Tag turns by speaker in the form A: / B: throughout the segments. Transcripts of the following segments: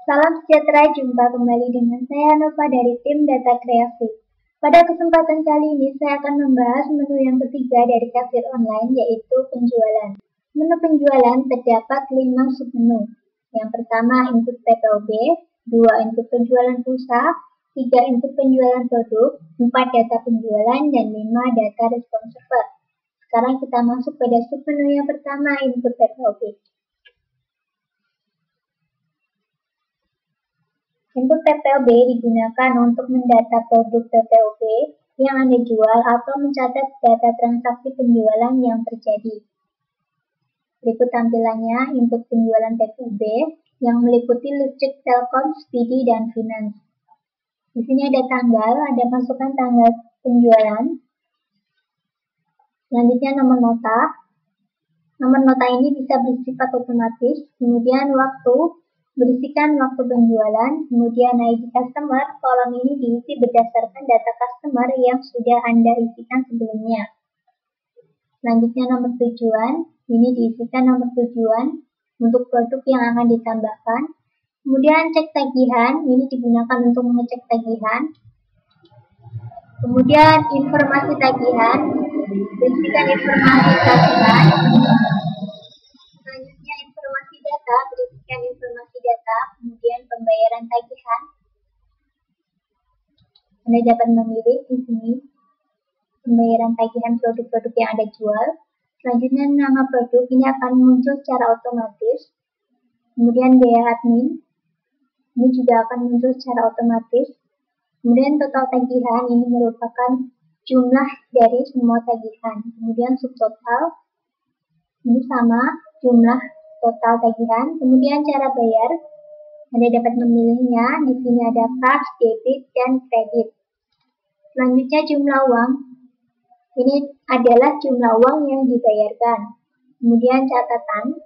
A: Salam sejahtera, jumpa kembali dengan saya Nova dari tim Data Kreasi. Pada kesempatan kali ini saya akan membahas menu yang ketiga dari kasir online, yaitu penjualan. Menu penjualan terdapat 5 submenu. Yang pertama input PPOB, 2 input penjualan pulsa, 3 input penjualan produk, 4 data penjualan, dan 5 data respon server. Sekarang kita masuk pada submenu yang pertama, input PPOB. Input PPOB digunakan untuk mendata produk PPOB yang Anda jual atau mencatat data transaksi penjualan yang terjadi. Berikut tampilannya input penjualan PPOB yang meliputi listrik, telkom, Speedy, dan finance. Di sini ada tanggal, ada masukkan tanggal penjualan. Selanjutnya nomor nota. Nomor nota ini bisa bersifat otomatis, kemudian waktu, berisikan waktu penjualan, kemudian ID customer, kolom ini diisi berdasarkan data customer yang sudah Anda isikan sebelumnya. Selanjutnya nomor tujuan, ini diisikan nomor tujuan untuk produk yang akan ditambahkan. Kemudian cek tagihan, ini digunakan untuk mengecek tagihan. Kemudian informasi tagihan, berisikan informasi tagihan. Selanjutnya informasi data, berisikan informasi data, kemudian pembayaran tagihan. Anda dapat memilih di sini pembayaran tagihan produk-produk yang Anda jual. Selanjutnya nama produk ini akan muncul secara otomatis. Kemudian biaya admin, ini juga akan muncul secara otomatis. Kemudian total tagihan ini merupakan jumlah dari semua tagihan. Kemudian subtotal, ini sama jumlah total tagihan. Kemudian cara bayar, Anda dapat memilihnya. Di sini ada cash, debit, dan kredit. Selanjutnya jumlah uang. Ini adalah jumlah uang yang dibayarkan. Kemudian catatan.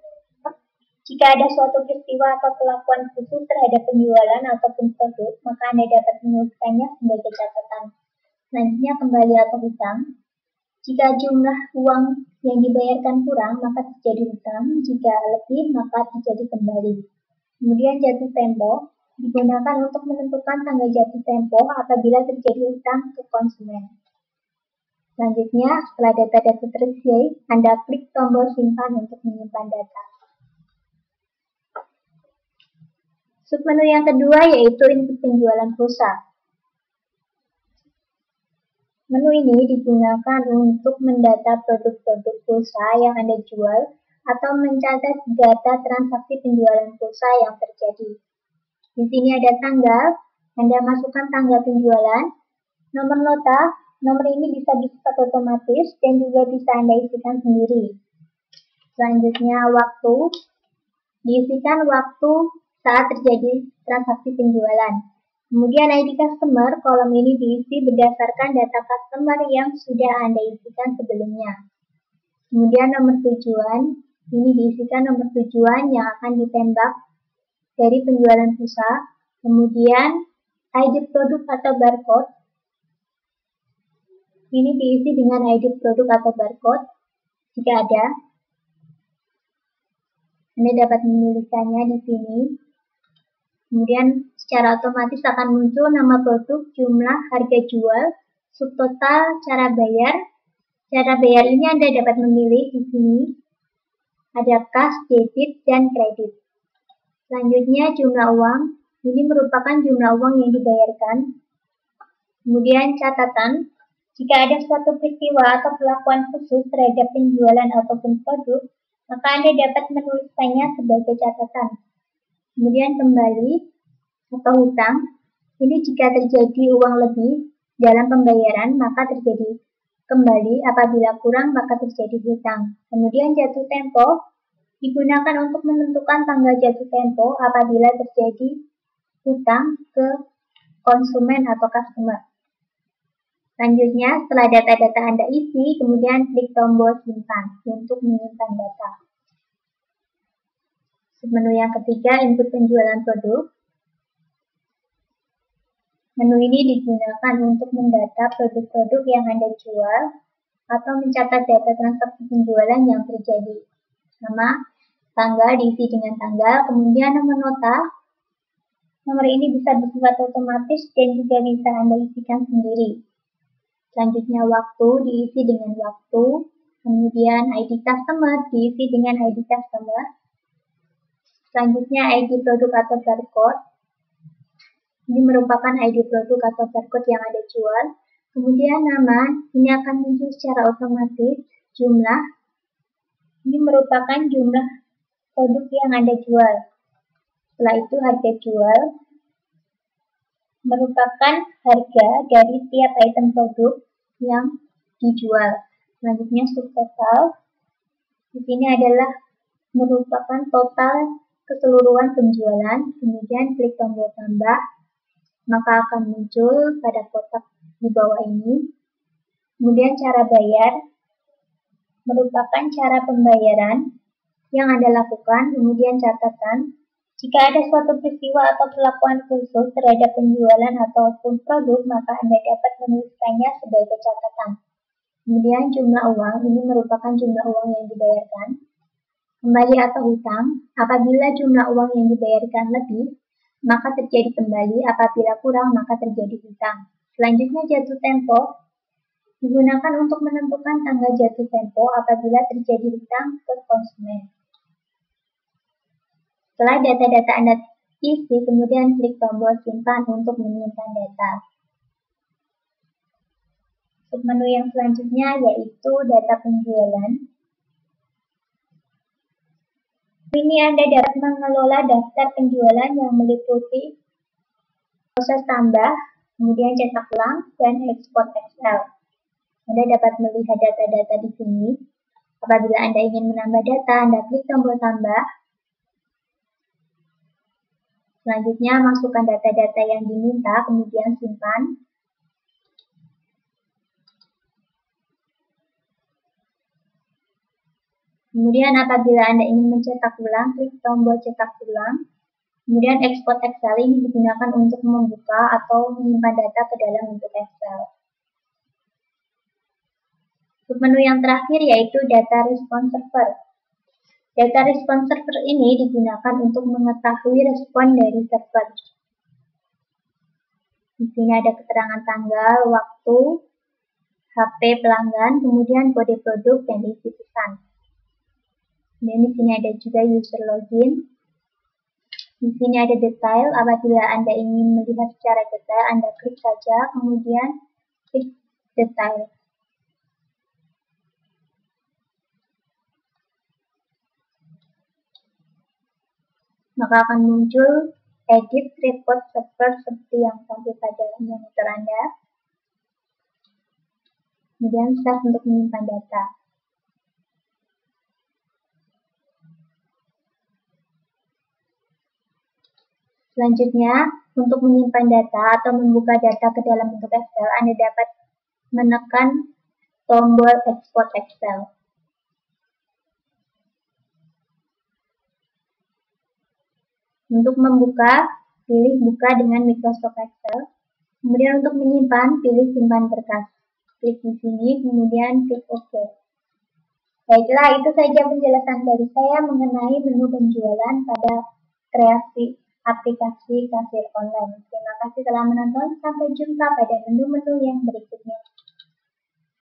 A: Jika ada suatu peristiwa atau kelakuan khusus terhadap penjualan ataupun produk, maka Anda dapat menuliskannya sebagai catatan. Selanjutnya kembali atau hutang. Jika jumlah uang yang dibayarkan kurang, maka terjadi hutang. Jika lebih, maka terjadi kembali. Kemudian jatuh tempo digunakan untuk menentukan tanggal jatuh tempo apabila terjadi hutang ke konsumen. Selanjutnya, setelah data-data terisi, Anda klik tombol simpan untuk menyimpan data. Submenu yang kedua yaitu input penjualan pulsa. Menu ini digunakan untuk mendata produk-produk pulsa yang Anda jual atau mencatat data transaksi penjualan pulsa yang terjadi. Di sini ada tanggal, Anda masukkan tanggal penjualan, nomor nota, nomor ini bisa bersifat otomatis dan juga bisa Anda isikan sendiri. Selanjutnya waktu, diisikan waktu saat terjadi transaksi penjualan. Kemudian ID customer, kolom ini diisi berdasarkan data customer yang sudah Anda isikan sebelumnya. Kemudian nomor tujuan, ini diisikan nomor tujuan yang akan ditembak dari penjualan pulsa. Kemudian ID produk atau barcode, ini diisi dengan ID produk atau barcode jika ada. Anda dapat memilihkannya di sini. Kemudian secara otomatis akan muncul nama produk, jumlah, harga jual, subtotal, cara bayar. Cara bayar ini Anda dapat memilih di sini. Ada cash, debit, dan kredit. Selanjutnya jumlah uang. Ini merupakan jumlah uang yang dibayarkan. Kemudian catatan. Jika ada suatu peristiwa atau kelakuan khusus terhadap penjualan ataupun produk, maka Anda dapat menuliskannya sebagai catatan. Kemudian kembali atau hutang, ini jika terjadi uang lebih dalam pembayaran, maka terjadi kembali, apabila kurang, maka terjadi hutang. Kemudian jatuh tempo, digunakan untuk menentukan tanggal jatuh tempo apabila terjadi hutang ke konsumen atau customer. Selanjutnya, setelah data-data Anda isi, kemudian klik tombol simpan untuk menyimpan data. Menu yang ketiga, input penjualan produk. Menu ini digunakan untuk mendata produk-produk yang Anda jual atau mencatat data transaksi penjualan yang terjadi. Nama, tanggal diisi dengan tanggal, kemudian nomor nota. Nomor ini bisa bersifat otomatis dan juga bisa Anda isikan sendiri. Selanjutnya waktu diisi dengan waktu, kemudian ID customer diisi dengan ID customer. Selanjutnya ID produk atau barcode. Ini merupakan ID produk atau barcode yang Anda jual. Kemudian nama, ini akan muncul secara otomatis. Jumlah, ini merupakan jumlah produk yang Anda jual. Setelah itu harga jual, merupakan harga dari tiap item produk yang dijual. Selanjutnya subtotal, di sini adalah merupakan total keseluruhan penjualan. Kemudian klik tombol tambah, maka akan muncul pada kotak di bawah ini. Kemudian cara bayar, merupakan cara pembayaran yang Anda lakukan. Kemudian catatan, jika ada suatu peristiwa atau perlakuan khusus terhadap penjualan ataupun produk, maka Anda dapat menuliskannya sebagai catatan. Kemudian jumlah uang, ini merupakan jumlah uang yang dibayarkan. Kembali atau hutang, apabila jumlah uang yang dibayarkan lebih, maka terjadi kembali, apabila kurang, maka terjadi hutang. Selanjutnya jatuh tempo, digunakan untuk menentukan tanggal jatuh tempo apabila terjadi hutang ke konsumen. Setelah data-data Anda isi, kemudian klik tombol simpan untuk menyimpan data. Submenu yang selanjutnya yaitu data penjualan. Ini Anda dapat mengelola daftar penjualan yang meliputi proses tambah, kemudian cetak ulang, dan ekspor Excel. Anda dapat melihat data-data di sini. Apabila Anda ingin menambah data, Anda klik tombol tambah. Selanjutnya, masukkan data-data yang diminta, kemudian simpan. Kemudian apabila Anda ingin mencetak ulang, klik tombol cetak ulang. Kemudian ekspor Excel ini digunakan untuk membuka atau menyimpan data ke dalam bentuk Excel. Submenu yang terakhir yaitu data response server. Data response server ini digunakan untuk mengetahui respon dari server. Di sini ada keterangan tanggal, waktu, HP pelanggan, kemudian kode produk, dan isi pesan. Dan di sini ada juga user login. Di sini ada detail. Apabila Anda ingin melihat secara detail, Anda klik saja, kemudian klik detail. Maka akan muncul edit report server seperti yang tampil pada monitor Anda. Kemudian start untuk menyimpan data. Selanjutnya, untuk menyimpan data atau membuka data ke dalam bentuk Excel, Anda dapat menekan tombol export Excel. Untuk membuka, pilih buka dengan Microsoft Excel. Kemudian untuk menyimpan, pilih simpan berkas. Klik di sini, kemudian klik OK. Baiklah, itu saja penjelasan dari saya mengenai menu penjualan pada kreasi aplikasi kasir online. Terima kasih telah menonton. Sampai jumpa pada menu-menu yang berikutnya.